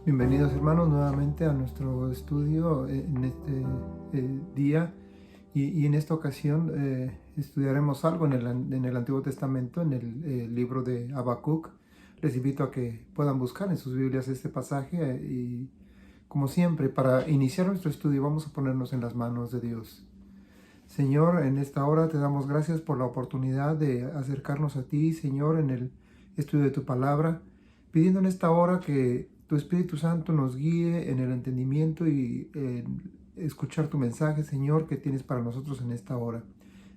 Bienvenidos hermanos nuevamente a nuestro estudio en este día y en esta ocasión estudiaremos algo en el Antiguo Testamento, en el libro de Habacuc. Les invito a que puedan buscar en sus Biblias este pasaje y como siempre, para iniciar nuestro estudio vamos a ponernos en las manos de Dios. Señor, en esta hora te damos gracias por la oportunidad de acercarnos a ti, Señor, en el estudio de tu palabra, pidiendo en esta hora que tu Espíritu Santo nos guíe en el entendimiento y en escuchar tu mensaje, Señor, que tienes para nosotros en esta hora.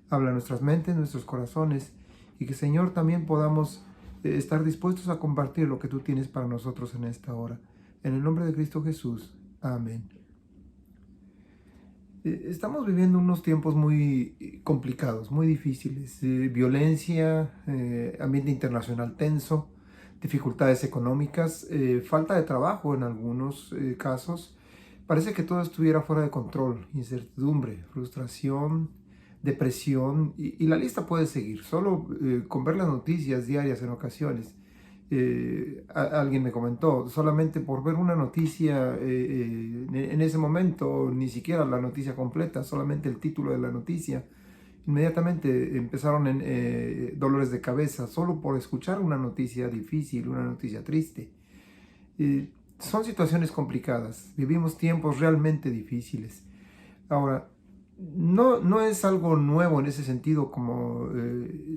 Habla a nuestras mentes, nuestros corazones, y que, Señor, también podamos estar dispuestos a compartir lo que tú tienes para nosotros en esta hora. En el nombre de Cristo Jesús. Amén. Estamos viviendo unos tiempos muy complicados, muy difíciles. Violencia, ambiente internacional tenso, dificultades económicas, falta de trabajo en algunos casos. Parece que todo estuviera fuera de control, incertidumbre, frustración, depresión y la lista puede seguir. Solo con ver las noticias diarias en ocasiones. Alguien me comentó, solamente por ver una noticia en ese momento, ni siquiera la noticia completa, solamente el título de la noticia, inmediatamente empezaron en dolores de cabeza, solo por escuchar una noticia difícil, una noticia triste. Son situaciones complicadas, vivimos tiempos realmente difíciles. Ahora, no es algo nuevo en ese sentido como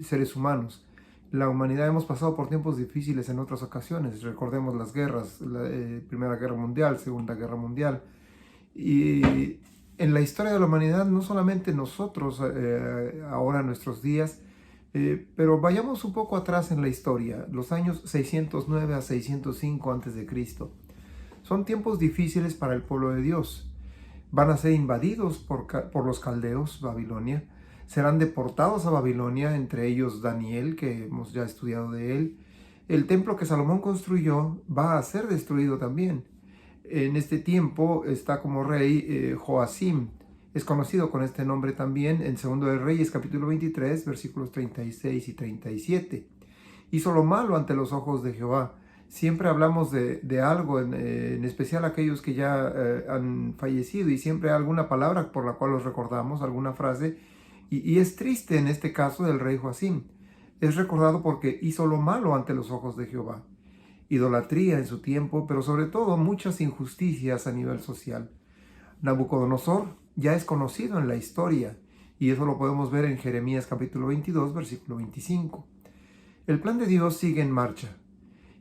seres humanos. La humanidad hemos pasado por tiempos difíciles en otras ocasiones. Recordemos las guerras, la Primera Guerra Mundial, Segunda Guerra Mundial. Y en la historia de la humanidad, no solamente nosotros ahora en nuestros días, pero vayamos un poco atrás en la historia, los años 609 a 605 a.C. Son tiempos difíciles para el pueblo de Dios. Van a ser invadidos por los caldeos, Babilonia. Serán deportados a Babilonia, entre ellos Daniel, que hemos ya estudiado de él. El templo que Salomón construyó va a ser destruido también. En este tiempo está como rey Joacim. Es conocido con este nombre también en 2 de Reyes, capítulo 23, versículos 36 y 37. Hizo lo malo ante los ojos de Jehová. Siempre hablamos de algo, en especial aquellos que ya han fallecido, y siempre hay alguna palabra por la cual los recordamos, alguna frase. Y es triste en este caso del rey Joacim. Es recordado porque hizo lo malo ante los ojos de Jehová. Idolatría en su tiempo, pero sobre todo muchas injusticias a nivel social. Nabucodonosor ya es conocido en la historia, y eso lo podemos ver en Jeremías capítulo 22, versículo 25. El plan de Dios sigue en marcha,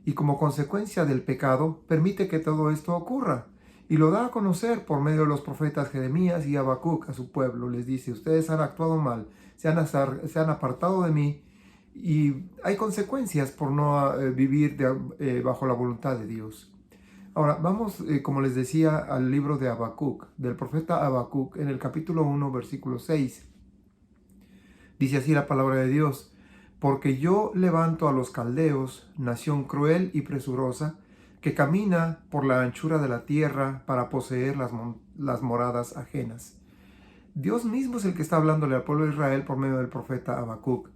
y como consecuencia del pecado permite que todo esto ocurra. Y lo da a conocer por medio de los profetas Jeremías y Habacuc a su pueblo. Les dice, ustedes han actuado mal, se han apartado de mí y hay consecuencias por no vivir bajo la voluntad de Dios. Ahora, vamos, como les decía, al libro de Habacuc, del profeta Habacuc, en el capítulo 1, versículo 6. Dice así la palabra de Dios, porque yo levanto a los caldeos, nación cruel y presurosa, que camina por la anchura de la tierra para poseer las moradas ajenas. Dios mismo es el que está hablándole al pueblo de Israel por medio del profeta Habacuc.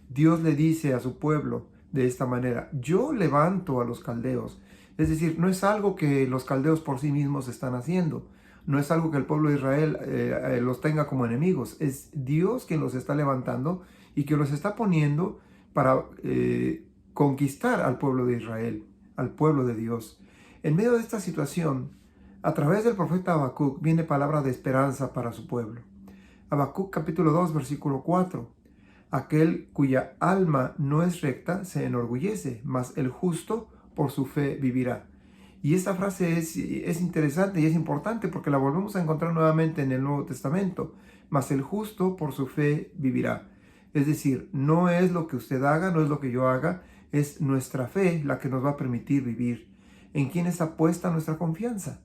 Dios le dice a su pueblo de esta manera, yo levanto a los caldeos. Es decir, no es algo que los caldeos por sí mismos están haciendo. No es algo que el pueblo de Israel los tenga como enemigos. Es Dios quien los está levantando y que los está poniendo para conquistar al pueblo de Israel, al pueblo de Dios. En medio de esta situación, a través del profeta Habacuc viene palabra de esperanza para su pueblo. Habacuc capítulo 2, versículo 4. Aquel cuya alma no es recta se enorgullece, mas el justo por su fe vivirá. Y esta frase es interesante y es importante porque la volvemos a encontrar nuevamente en el Nuevo Testamento. Mas el justo por su fe vivirá. Es decir, no es lo que usted haga, no es lo que yo haga, es nuestra fe la que nos va a permitir vivir. ¿En quién está puesta nuestra confianza?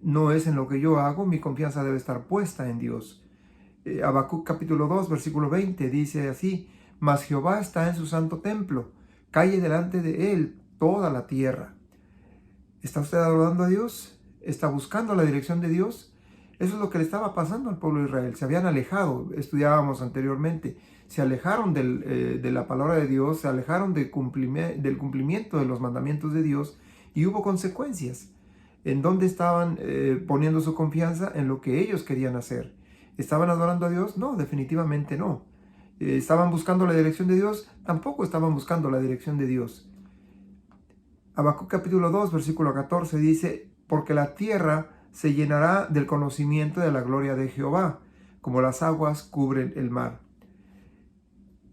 No es en lo que yo hago, mi confianza debe estar puesta en Dios. Habacuc capítulo 2, versículo 20 dice así, mas Jehová está en su santo templo, calle delante de él toda la tierra. ¿Está usted adorando a Dios? ¿Está buscando la dirección de Dios? Eso es lo que le estaba pasando al pueblo de Israel. Se habían alejado, estudiábamos anteriormente, se alejaron de la palabra de Dios, se alejaron del cumplimiento de los mandamientos de Dios y hubo consecuencias. ¿En dónde estaban poniendo su confianza? En lo que ellos querían hacer. ¿Estaban adorando a Dios? No, definitivamente no. ¿Estaban buscando la dirección de Dios? Tampoco estaban buscando la dirección de Dios. Habacuc capítulo 2, versículo 14 dice, porque la tierra se llenará del conocimiento de la gloria de Jehová, como las aguas cubren el mar.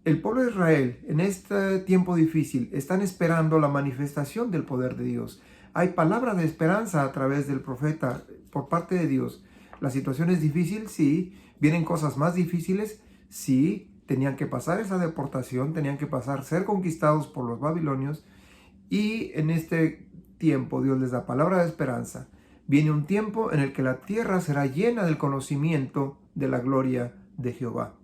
El pueblo de Israel en este tiempo difícil están esperando la manifestación del poder de Dios. Hay palabra de esperanza a través del profeta por parte de Dios. La situación es difícil, sí. Vienen cosas más difíciles, sí. Tenían que pasar esa deportación, tenían que ser conquistados por los babilonios. Y en este tiempo Dios les da palabra de esperanza. Viene un tiempo en el que la tierra será llena del conocimiento de la gloria de Jehová.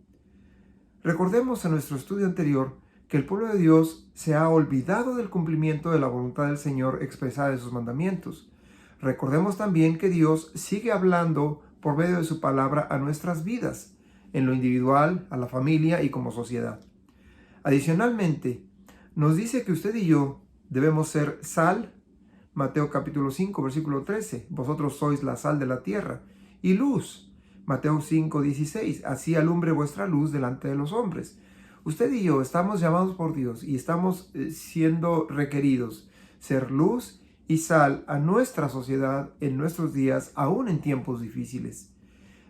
Recordemos en nuestro estudio anterior que el pueblo de Dios se ha olvidado del cumplimiento de la voluntad del Señor expresada en sus mandamientos. Recordemos también que Dios sigue hablando por medio de su palabra a nuestras vidas, en lo individual, a la familia y como sociedad. Adicionalmente, nos dice que usted y yo debemos ser sal, Mateo capítulo 5, versículo 13, vosotros sois la sal de la tierra, y luz, Mateo 5, 16, así alumbre vuestra luz delante de los hombres. Usted y yo estamos llamados por Dios y estamos siendo requeridos ser luz y sal a nuestra sociedad en nuestros días, aún en tiempos difíciles.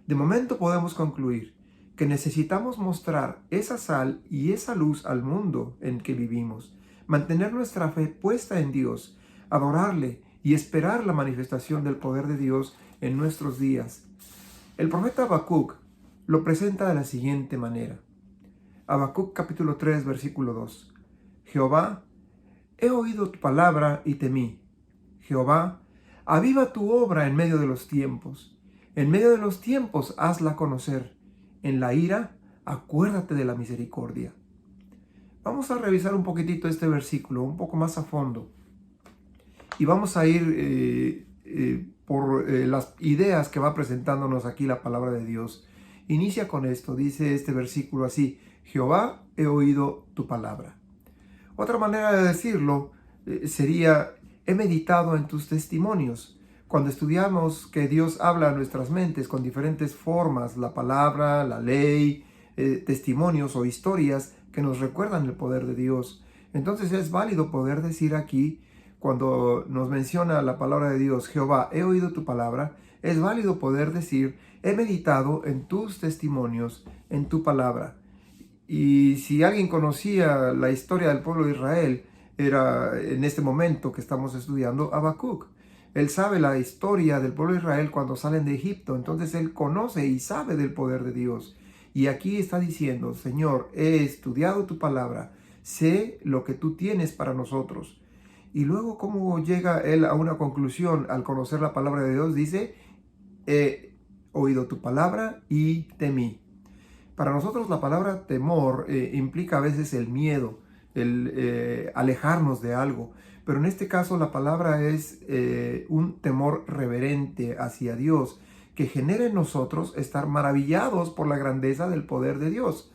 De momento podemos concluir que necesitamos mostrar esa sal y esa luz al mundo en que vivimos, mantener nuestra fe puesta en Dios, adorarle y esperar la manifestación del poder de Dios en nuestros días. El profeta Habacuc lo presenta de la siguiente manera. Habacuc capítulo 3, versículo 2. Jehová, he oído tu palabra y temí. Jehová, aviva tu obra en medio de los tiempos. En medio de los tiempos hazla conocer. En la ira, acuérdate de la misericordia. Vamos a revisar un poquitito este versículo, un poco más a fondo. Y vamos a ir por las ideas que va presentándonos aquí la palabra de Dios. Inicia con esto, dice este versículo así: Jehová, he oído tu palabra. Otra manera de decirlo sería: he meditado en tus testimonios. Cuando estudiamos que Dios habla a nuestras mentes con diferentes formas, la palabra, la ley, testimonios o historias que nos recuerdan el poder de Dios, entonces es válido poder decir aquí, cuando nos menciona la palabra de Dios, Jehová, he oído tu palabra, es válido poder decir, he meditado en tus testimonios, en tu palabra. Y si alguien conocía la historia del pueblo de Israel, era en este momento que estamos estudiando Habacuc. Él sabe la historia del pueblo de Israel cuando salen de Egipto, entonces él conoce y sabe del poder de Dios. Y aquí está diciendo, Señor, he estudiado tu palabra, sé lo que tú tienes para nosotros. Y luego, ¿cómo llega él a una conclusión al conocer la palabra de Dios? Dice, he oído tu palabra y temí. Para nosotros la palabra temor implica a veces el miedo, el alejarnos de algo. Pero en este caso la palabra es un temor reverente hacia Dios, que genera en nosotros estar maravillados por la grandeza del poder de Dios.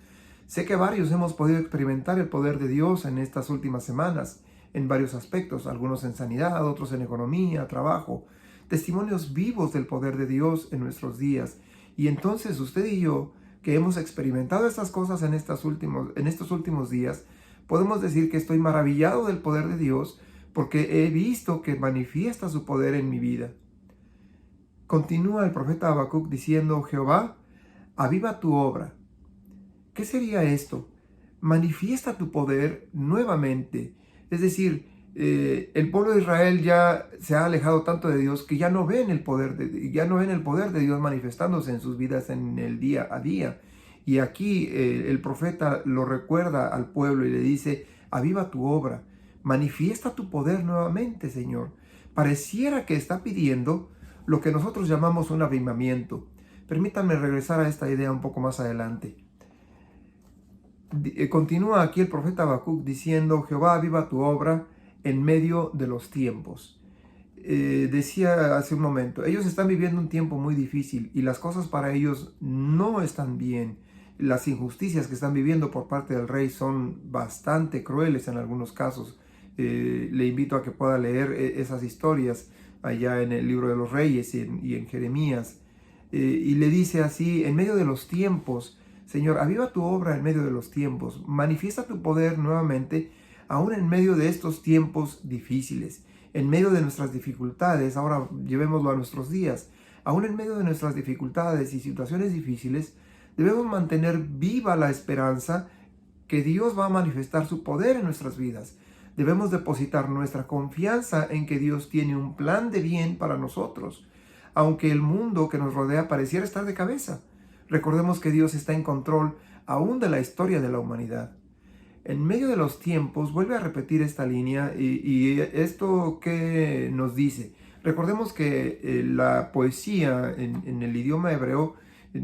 Sé que varios hemos podido experimentar el poder de Dios en estas últimas semanas, en varios aspectos, algunos en sanidad, otros en economía, trabajo, testimonios vivos del poder de Dios en nuestros días. Y entonces usted y yo, que hemos experimentado estas cosas en estos últimos días, podemos decir que estoy maravillado del poder de Dios porque he visto que manifiesta su poder en mi vida. Continúa el profeta Habacuc diciendo, Jehová, aviva tu obra. ¿Qué sería esto? Manifiesta tu poder nuevamente. Es decir, el pueblo de Israel ya se ha alejado tanto de Dios que ya no ven el poder de Dios manifestándose en sus vidas en el día a día. Y aquí el profeta lo recuerda al pueblo y le dice, aviva tu obra, manifiesta tu poder nuevamente, Señor. Pareciera que está pidiendo lo que nosotros llamamos un avivamiento. Permítanme regresar a esta idea un poco más adelante. Continúa aquí el profeta Habacuc diciendo, Jehová, aviva tu obra en medio de los tiempos. Decía hace un momento, ellos están viviendo un tiempo muy difícil y las cosas para ellos no están bien. Las injusticias que están viviendo por parte del rey son bastante crueles en algunos casos. Le invito a que pueda leer esas historias allá en el libro de los Reyes y en Jeremías. Y le dice así: en medio de los tiempos, Señor, aviva tu obra en medio de los tiempos, manifiesta tu poder nuevamente, aún en medio de estos tiempos difíciles, en medio de nuestras dificultades. Ahora llevémoslo a nuestros días. Aún en medio de nuestras dificultades y situaciones difíciles, debemos mantener viva la esperanza que Dios va a manifestar su poder en nuestras vidas. Debemos depositar nuestra confianza en que Dios tiene un plan de bien para nosotros, aunque el mundo que nos rodea pareciera estar de cabeza. Recordemos que Dios está en control aún de la historia de la humanidad. En medio de los tiempos, vuelve a repetir esta línea y esto que nos dice. Recordemos que la poesía en el idioma hebreo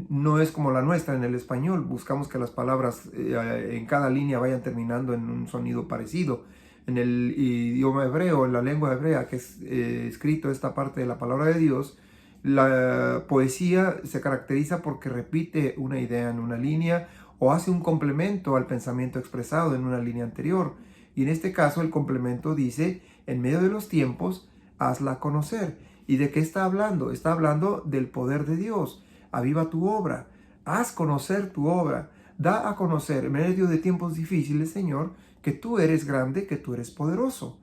no es como la nuestra en el español. Buscamos que las palabras en cada línea vayan terminando en un sonido parecido. En el idioma hebreo, en la lengua hebrea, que es escrito esta parte de la palabra de Dios, la poesía se caracteriza porque repite una idea en una línea o hace un complemento al pensamiento expresado en una línea anterior. Y en este caso el complemento dice: en medio de los tiempos, hazla conocer. ¿Y de qué está hablando? Está hablando del poder de Dios. Aviva tu obra, haz conocer tu obra, da a conocer en medio de tiempos difíciles, Señor, que tú eres grande, que tú eres poderoso.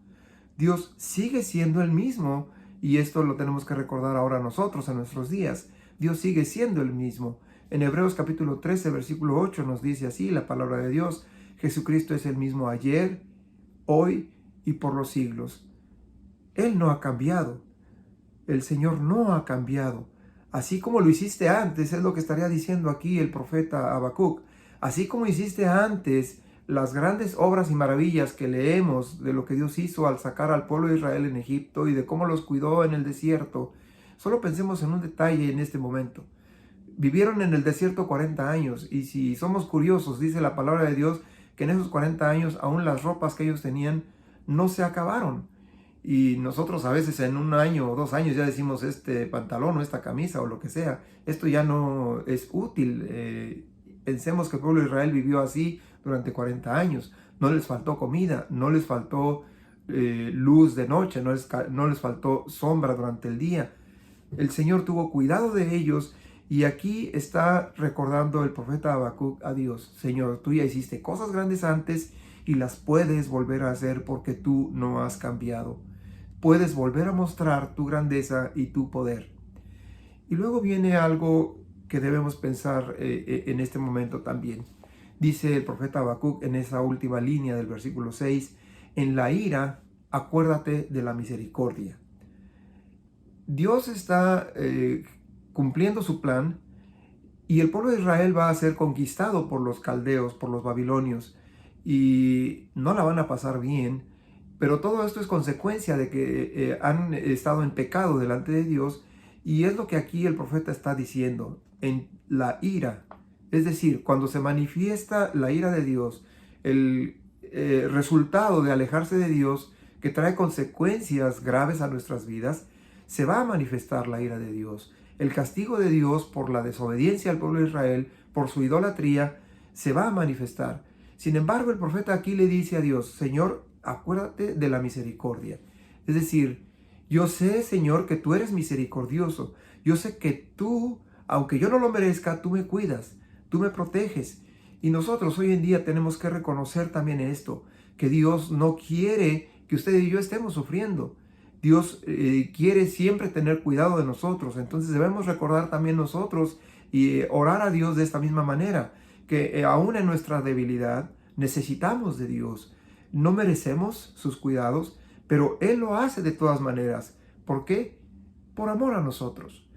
Dios sigue siendo el mismo, y esto lo tenemos que recordar ahora nosotros en nuestros días. Dios sigue siendo el mismo. En Hebreos capítulo 13, versículo 8 nos dice así la palabra de Dios: Jesucristo es el mismo ayer, hoy y por los siglos. Él no ha cambiado. El Señor no ha cambiado. Así como lo hiciste antes, es lo que estaría diciendo aquí el profeta Habacuc. Así como hiciste antes las grandes obras y maravillas que leemos de lo que Dios hizo al sacar al pueblo de Israel en Egipto y de cómo los cuidó en el desierto. Solo pensemos en un detalle en este momento. Vivieron en el desierto 40 años, y si somos curiosos, dice la palabra de Dios que en esos 40 años aún las ropas que ellos tenían no se acabaron. Y nosotros a veces en un año o 2 años ya decimos: este pantalón o esta camisa o lo que sea, esto ya no es útil. Pensemos que el pueblo de Israel vivió así durante 40 años. No les faltó comida, no les faltó luz de noche, no les faltó sombra durante el día. El Señor tuvo cuidado de ellos. Y aquí está recordando el profeta Habacuc a Dios: Señor, tú ya hiciste cosas grandes antes y las puedes volver a hacer porque tú no has cambiado. Puedes volver a mostrar tu grandeza y tu poder. Y luego viene algo que debemos pensar en este momento también. Dice el profeta Habacuc en esa última línea del versículo 6: en la ira, acuérdate de la misericordia. Dios está cumpliendo su plan, y el pueblo de Israel va a ser conquistado por los caldeos, por los babilonios, y no la van a pasar bien. Pero todo esto es consecuencia de que han estado en pecado delante de Dios, y es lo que aquí el profeta está diciendo: en la ira. Es decir, cuando se manifiesta la ira de Dios, el resultado de alejarse de Dios, que trae consecuencias graves a nuestras vidas, se va a manifestar la ira de Dios. El castigo de Dios por la desobediencia al pueblo de Israel, por su idolatría, se va a manifestar. Sin embargo, el profeta aquí le dice a Dios: Señor, acuérdate de la misericordia. Es decir, yo sé, Señor, que tú eres misericordioso. Yo sé que tú, aunque yo no lo merezca, tú me cuidas, tú me proteges. Y nosotros hoy en día tenemos que reconocer también esto, que Dios no quiere que usted y yo estemos sufriendo. Dios quiere siempre tener cuidado de nosotros. Entonces debemos recordar también nosotros y orar a Dios de esta misma manera, que aún en nuestra debilidad necesitamos de Dios. No merecemos sus cuidados, pero Él lo hace de todas maneras. ¿Por qué? Por amor a nosotros.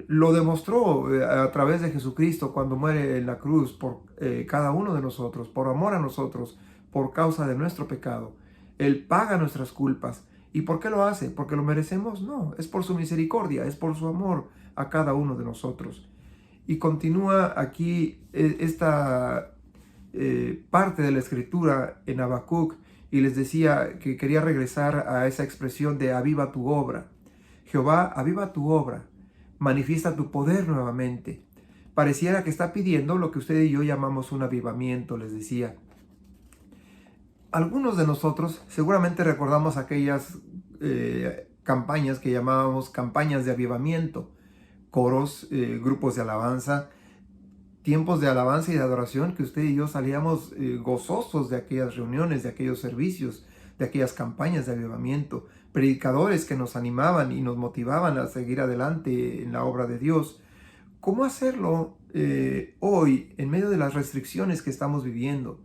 Lo demostró a través de Jesucristo cuando muere en la cruz por cada uno de nosotros, por amor a nosotros, por causa de nuestro pecado. Él paga nuestras culpas. ¿Y por qué lo hace? ¿Porque lo merecemos? No, es por su misericordia, es por su amor a cada uno de nosotros. Y continúa aquí esta parte de la escritura en Habacuc, y les decía que quería regresar a esa expresión de aviva tu obra. Jehová, aviva tu obra, manifiesta tu poder nuevamente. Pareciera que está pidiendo lo que usted y yo llamamos un avivamiento, les decía. Algunos de nosotros seguramente recordamos aquellas campañas que llamábamos campañas de avivamiento, coros, grupos de alabanza, tiempos de alabanza y de adoración que usted y yo salíamos gozosos de aquellas reuniones, de aquellos servicios, de aquellas campañas de avivamiento, predicadores que nos animaban y nos motivaban a seguir adelante en la obra de Dios. ¿Cómo hacerlo hoy en medio de las restricciones que estamos viviendo?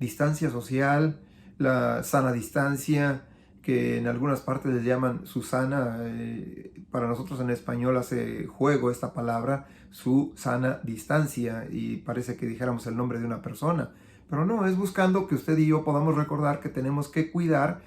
Distancia social, la sana distancia, que en algunas partes les llaman Susana, para nosotros en español hace juego esta palabra, su sana distancia, y parece que dijéramos el nombre de una persona, pero no, es buscando que usted y yo podamos recordar que tenemos que cuidar,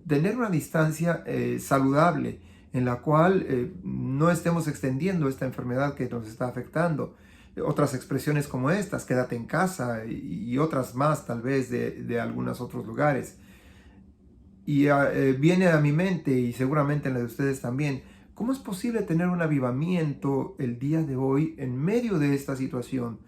tener una distancia saludable, en la cual no estemos extendiendo esta enfermedad que nos está afectando. Otras expresiones como estas, quédate en casa, y otras más tal vez de algunos otros lugares. Y viene a mi mente, y seguramente en la de ustedes también, ¿cómo es posible tener un avivamiento el día de hoy en medio de esta situación?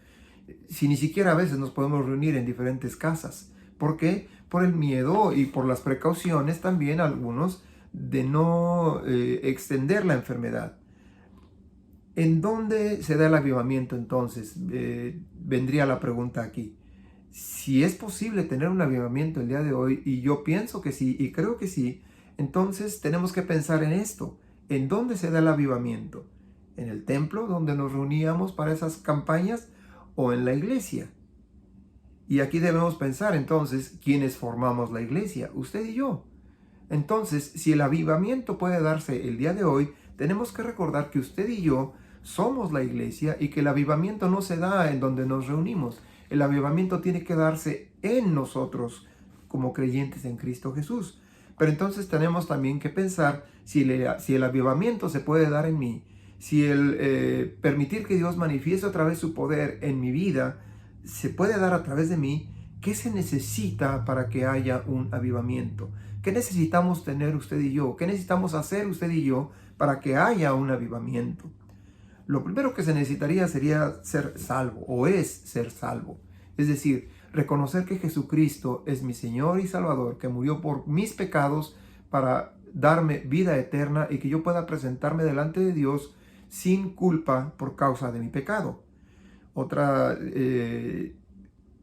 Si ni siquiera a veces nos podemos reunir en diferentes casas. ¿Por qué? Por el miedo y por las precauciones también algunos de no extender la enfermedad. ¿En dónde se da el avivamiento entonces? Vendría la pregunta aquí. Si es posible tener un avivamiento el día de hoy, y yo pienso que sí, y creo que sí, entonces tenemos que pensar en esto. ¿En dónde se da el avivamiento? ¿En el templo donde nos reuníamos para esas campañas o en la iglesia? Y aquí debemos pensar entonces quiénes formamos la iglesia, usted y yo. Entonces, si el avivamiento puede darse el día de hoy, tenemos que recordar que usted y yo somos la iglesia y que el avivamiento no se da en donde nos reunimos. El avivamiento tiene que darse en nosotros como creyentes en Cristo Jesús. Pero entonces tenemos también que pensar si el avivamiento se puede dar en mí, si el permitir que Dios manifieste otra vez su poder en mi vida se puede dar a través de mí. ¿Qué se necesita para que haya un avivamiento? ¿Qué necesitamos tener usted y yo? ¿Qué necesitamos hacer usted y yo para que haya un avivamiento? Lo primero que se necesitaría sería ser salvo, o es ser salvo. Es decir, reconocer que Jesucristo es mi Señor y Salvador, que murió por mis pecados para darme vida eterna y que yo pueda presentarme delante de Dios sin culpa por causa de mi pecado. Otra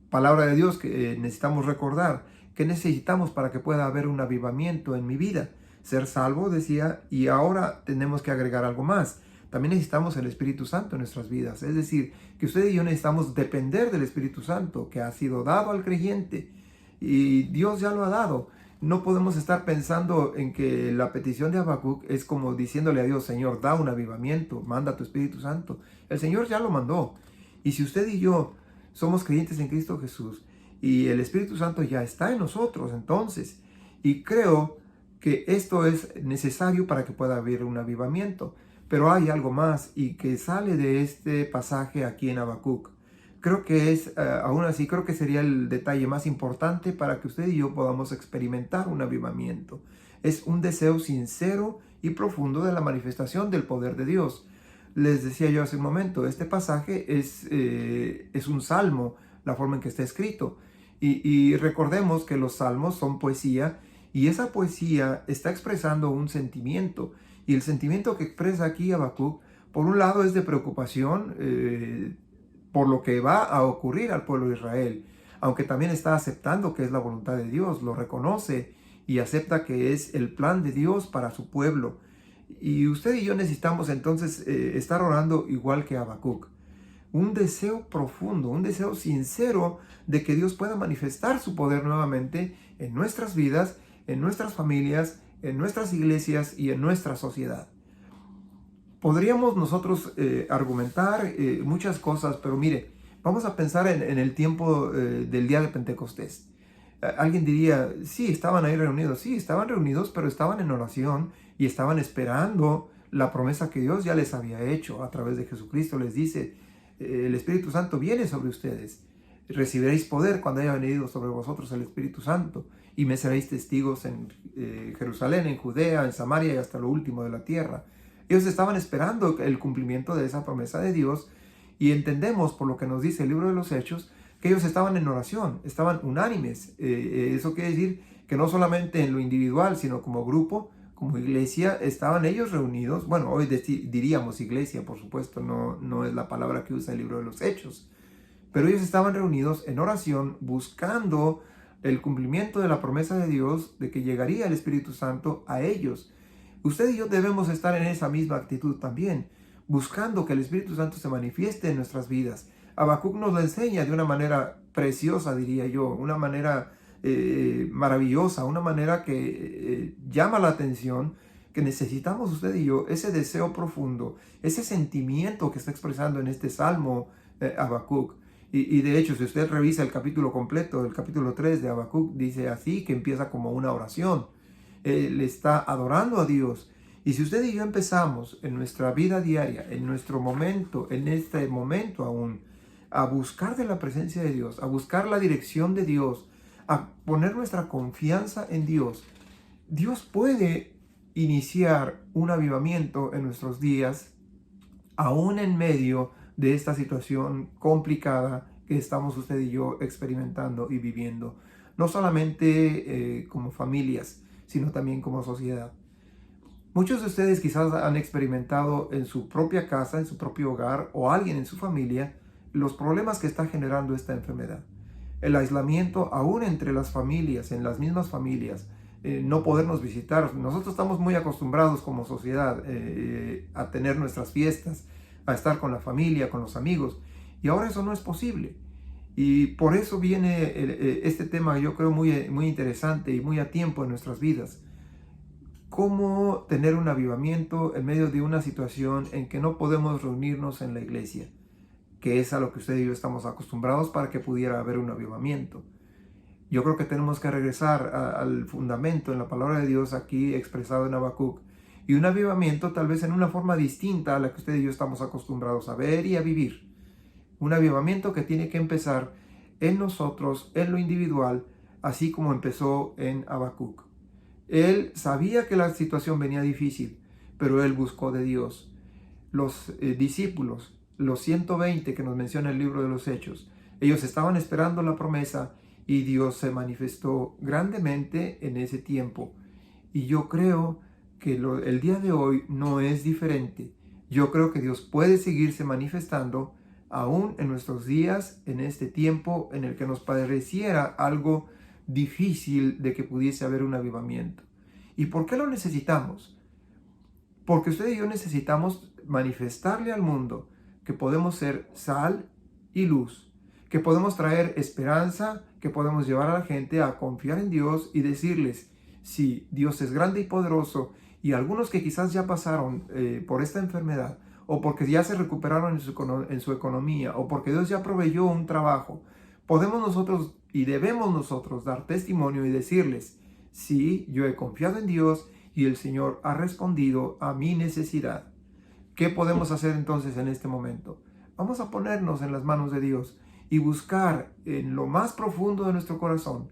palabra de Dios que necesitamos recordar, que necesitamos para que pueda haber un avivamiento en mi vida. Ser salvo, decía, y ahora tenemos que agregar algo más. También necesitamos el Espíritu Santo en nuestras vidas. Es decir, que usted y yo necesitamos depender del Espíritu Santo que ha sido dado al creyente. Y Dios ya lo ha dado. No podemos estar pensando en que la petición de Habacuc es como diciéndole a Dios, Señor, da un avivamiento, manda tu Espíritu Santo. El Señor ya lo mandó. Y si usted y yo somos creyentes en Cristo Jesús y el Espíritu Santo ya está en nosotros, entonces, y creo que esto es necesario para que pueda haber un avivamiento. Pero hay algo más y que sale de este pasaje aquí en Habacuc. Creo que aún así, creo que sería el detalle más importante para que usted y yo podamos experimentar un avivamiento. Es un deseo sincero y profundo de la manifestación del poder de Dios. Les decía yo hace un momento, este pasaje es un salmo, la forma en que está escrito. Y recordemos que los salmos son poesía, y esa poesía está expresando un sentimiento. Y el sentimiento que expresa aquí Habacuc, por un lado, es de preocupación por lo que va a ocurrir al pueblo de Israel, aunque también está aceptando que es la voluntad de Dios, lo reconoce y acepta que es el plan de Dios para su pueblo. Y usted y yo necesitamos entonces estar orando igual que Habacuc. Un deseo profundo, un deseo sincero de que Dios pueda manifestar su poder nuevamente en nuestras vidas, en nuestras familias, en nuestras iglesias y en nuestra sociedad. Podríamos nosotros argumentar muchas cosas, pero mire, vamos a pensar en el tiempo del día de Pentecostés. Alguien diría, sí, estaban ahí reunidos. Sí, estaban reunidos, pero estaban en oración y estaban esperando la promesa que Dios ya les había hecho a través de Jesucristo. Les dice, el Espíritu Santo viene sobre ustedes. Recibiréis poder cuando haya venido sobre vosotros el Espíritu Santo y me seréis testigos en Jerusalén, en Judea, en Samaria y hasta lo último de la tierra. Ellos estaban esperando el cumplimiento de esa promesa de Dios, y entendemos por lo que nos dice el libro de los Hechos que ellos estaban en oración, estaban unánimes. Eso quiere decir que no solamente en lo individual, sino como grupo como iglesia, estaban ellos reunidos. Bueno, hoy diríamos iglesia, por supuesto, no es la palabra que usa el libro de los Hechos. Pero ellos estaban reunidos en oración buscando el cumplimiento de la promesa de Dios de que llegaría el Espíritu Santo a ellos. Usted y yo debemos estar en esa misma actitud también, buscando que el Espíritu Santo se manifieste en nuestras vidas. Habacuc nos lo enseña de una manera preciosa, diría yo, una manera maravillosa, una manera que llama la atención, que necesitamos usted y yo ese deseo profundo, ese sentimiento que está expresando en este salmo Habacuc. Y de hecho, si usted revisa el capítulo completo, el capítulo 3 de Habacuc, dice así, que empieza como una oración. Él está adorando a Dios. Y si usted y yo empezamos en nuestra vida diaria, en nuestro momento, en este momento aún, a buscar de la presencia de Dios, a buscar la dirección de Dios, a poner nuestra confianza en Dios, Dios puede iniciar un avivamiento en nuestros días, aún en medio de esta situación complicada que estamos usted y yo experimentando y viviendo, no solamente como familias, sino también como sociedad. Muchos de ustedes quizás han experimentado en su propia casa, en su propio hogar o alguien en su familia, los problemas que está generando esta enfermedad. El aislamiento aún entre las familias, en las mismas familias, no podernos visitar. Nosotros estamos muy acostumbrados como sociedad a tener nuestras fiestas, a estar con la familia, con los amigos, y ahora eso no es posible. Y por eso viene este tema, yo creo, muy interesante y muy a tiempo en nuestras vidas. ¿Cómo tener un avivamiento en medio de una situación en que no podemos reunirnos en la iglesia? Que es a lo que usted y yo estamos acostumbrados para que pudiera haber un avivamiento. Yo creo que tenemos que regresar al fundamento en la palabra de Dios aquí expresado en Habacuc, y un avivamiento tal vez en una forma distinta a la que usted y yo estamos acostumbrados a ver y a vivir. Un avivamiento que tiene que empezar en nosotros, en lo individual, así como empezó en Habacuc. Él sabía que la situación venía difícil, pero él buscó de Dios. Los discípulos, los 120 que nos menciona el libro de los Hechos, ellos estaban esperando la promesa y Dios se manifestó grandemente en ese tiempo. Y yo creo que el día de hoy no es diferente. Yo creo que Dios puede seguirse manifestando aún en nuestros días, en este tiempo en el que nos pareciera algo difícil de que pudiese haber un avivamiento. ¿Y por qué lo necesitamos? Porque usted y yo necesitamos manifestarle al mundo que podemos ser sal y luz, que podemos traer esperanza, que podemos llevar a la gente a confiar en Dios y decirles, sí, Dios es grande y poderoso, y algunos que quizás ya pasaron por esta enfermedad, o porque ya se recuperaron en su economía, o porque Dios ya proveyó un trabajo, podemos nosotros y debemos nosotros dar testimonio y decirles, sí, yo he confiado en Dios y el Señor ha respondido a mi necesidad. ¿Qué podemos hacer entonces en este momento? Vamos a ponernos en las manos de Dios y buscar en lo más profundo de nuestro corazón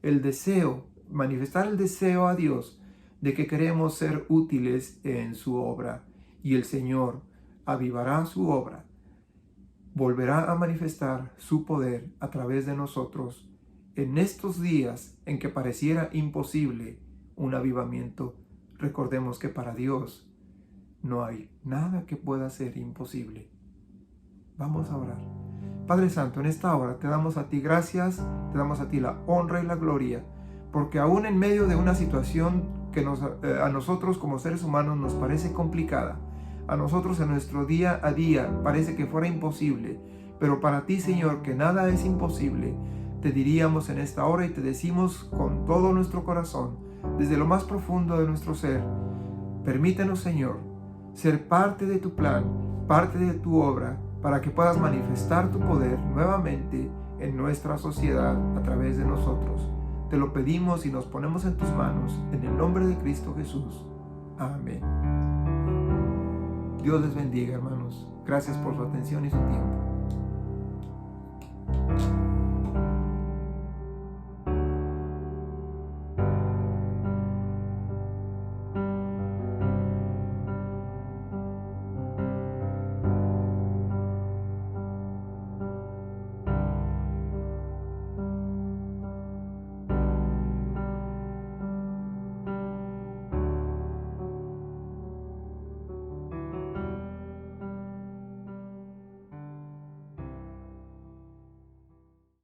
el deseo, manifestar el deseo a Dios de que queremos ser útiles en su obra, y el Señor avivará su obra, volverá a manifestar su poder a través de nosotros en estos días en que pareciera imposible un avivamiento. Recordemos que para Dios no hay nada que pueda ser imposible. Vamos a orar. Padre Santo, en esta hora te damos a ti gracias, te damos a ti la honra y la gloria, porque aún en medio de una situación que a nosotros como seres humanos nos parece complicada, a nosotros en nuestro día a día parece que fuera imposible, pero para ti, Señor, que nada es imposible, te diríamos en esta hora y te decimos con todo nuestro corazón, desde lo más profundo de nuestro ser, permítenos, Señor, ser parte de tu plan, parte de tu obra, para que puedas manifestar tu poder nuevamente en nuestra sociedad a través de nosotros. Te lo pedimos y nos ponemos en tus manos, en el nombre de Cristo Jesús. Amén. Dios les bendiga, hermanos. Gracias por su atención y su tiempo.